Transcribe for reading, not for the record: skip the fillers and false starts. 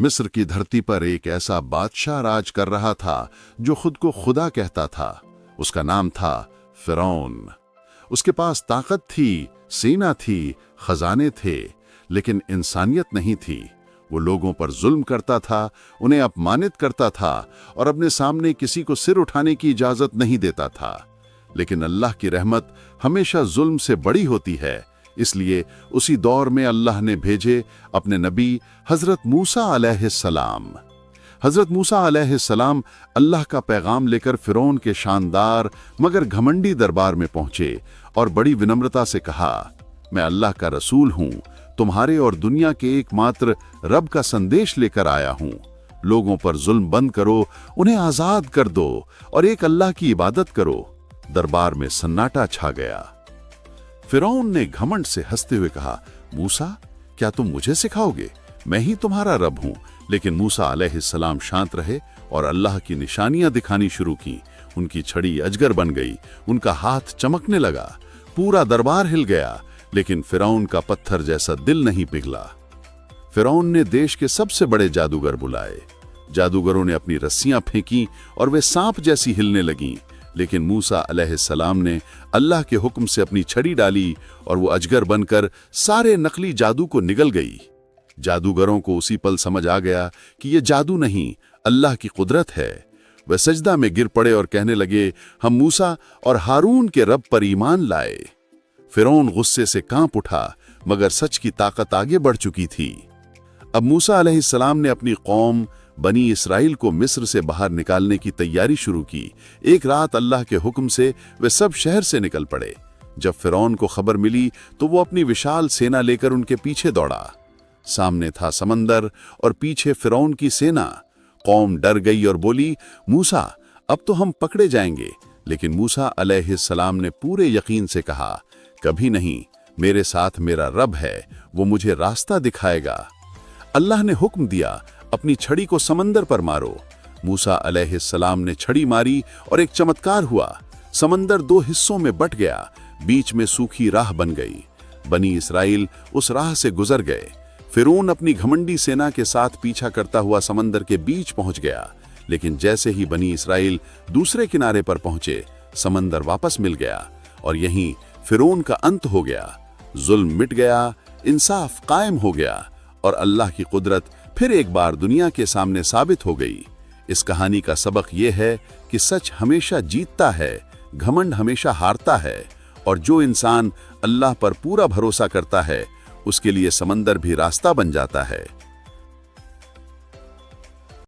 मिस्र की धरती पर एक ऐसा बादशाह राज कर रहा था जो खुद को खुदा कहता था। उसका नाम था फिरौन। उसके पास ताकत थी, सेना थी, खजाने थे, लेकिन इंसानियत नहीं थी। वो लोगों पर जुल्म करता था, उन्हें अपमानित करता था और अपने सामने किसी को सिर उठाने की इजाजत नहीं देता था। लेकिन अल्लाह की रहमत हमेशा जुल्म से बड़ी होती है, इसलिए उसी दौर में अल्लाह ने भेजे अपने नबी हजरत मूसा अलैहिस्सलाम। हजरत मूसा अलैहिस्सलाम अल्लाह का पैगाम लेकर फिरौन के शानदार मगर घमंडी दरबार में पहुंचे और बड़ी विनम्रता से कहा, मैं अल्लाह का रसूल हूं, तुम्हारे और दुनिया के एकमात्र रब का संदेश लेकर आया हूं। लोगों पर जुल्म बंद करो, उन्हें आजाद कर दो और एक अल्लाह की इबादत करो। दरबार में सन्नाटा छा गया। फिरौन ने घमंड से हंसते हुए कहा, मूसा, क्या तुम मुझे सिखाओगे? मैं ही तुम्हारा रब हूं। लेकिन मूसा अलैहिस्सलाम शांत रहे और अल्लाह की निशानियां दिखानी शुरू की। उनकी छड़ी अजगर बन गई, उनका हाथ चमकने लगा, पूरा दरबार हिल गया, लेकिन फिरौन का पत्थर जैसा दिल नहीं पिघला। फिरौन ने देश के सबसे बड़े जादूगर बुलाए। जादूगरों ने अपनी रस्सियां फेंकी और वे सांप जैसी हिलने लगीं, लेकिन मूसा अलैहिस्सलाम ने अल्लाह के हुक्म से अपनी छड़ी डाली और वो अजगर बनकर सारे नकली जादू को निगल गई। जादूगरों को उसी पल समझ आ गया कि ये जादू नहीं, अल्लाह की कुदरत है। वे सजदा में गिर पड़े और कहने लगे, हम मूसा और हारून के रब पर ईमान लाए। फिरौन गुस्से से कांप उठा, मगर सच की ताकत आगे बढ़ चुकी थी। अब मूसा अलैहिस्सलाम ने अपनी कौम बनी इसराइल को मिस्र से बाहर निकालने की तैयारी शुरू की। एक रात अल्लाह के हुक्म से वे सब शहर से निकल पड़े। जब फिरौन को खबर मिली तो वो अपनी विशाल सेना लेकर उनके पीछे दौड़ा। सामने था समंदर और पीछे फिरौन की सेना। कौम डर गई और बोली, मूसा, अब तो हम पकड़े जाएंगे। लेकिन मूसा अलैहिस्सलाम ने पूरे यकीन से कहा, कभी नहीं, मेरे साथ मेरा रब है, वो मुझे रास्ता दिखाएगा। अल्लाह ने हुक्म दिया, अपनी छड़ी को समंदर पर मारो। मूसा अलैहिस्सलाम ने छड़ी मारी और एक चमत्कार हुआ। समंदर दो हिस्सों में बट गया, बीच में सूखी राह बन गई। बनी इसराइल उस राह से गुजर गए। फिरौन अपनी घमंडी सेना के साथ पीछा करता हुआ समंदर के बीच पहुंच गया, लेकिन जैसे ही बनी इसराइल दूसरे किनारे पर पहुंचे, समंदर वापस मिल गया और यहीं फिरौन का अंत हो गया। जुल्म मिट गया, इंसाफ कायम हो गया और अल्लाह की कुदरत फिर एक बार दुनिया के सामने साबित हो गई। इस कहानी का सबक यह है कि सच हमेशा जीतता है, घमंड हमेशा हारता है, और जो इंसान अल्लाह पर पूरा भरोसा करता है, उसके लिए समंदर भी रास्ता बन जाता है।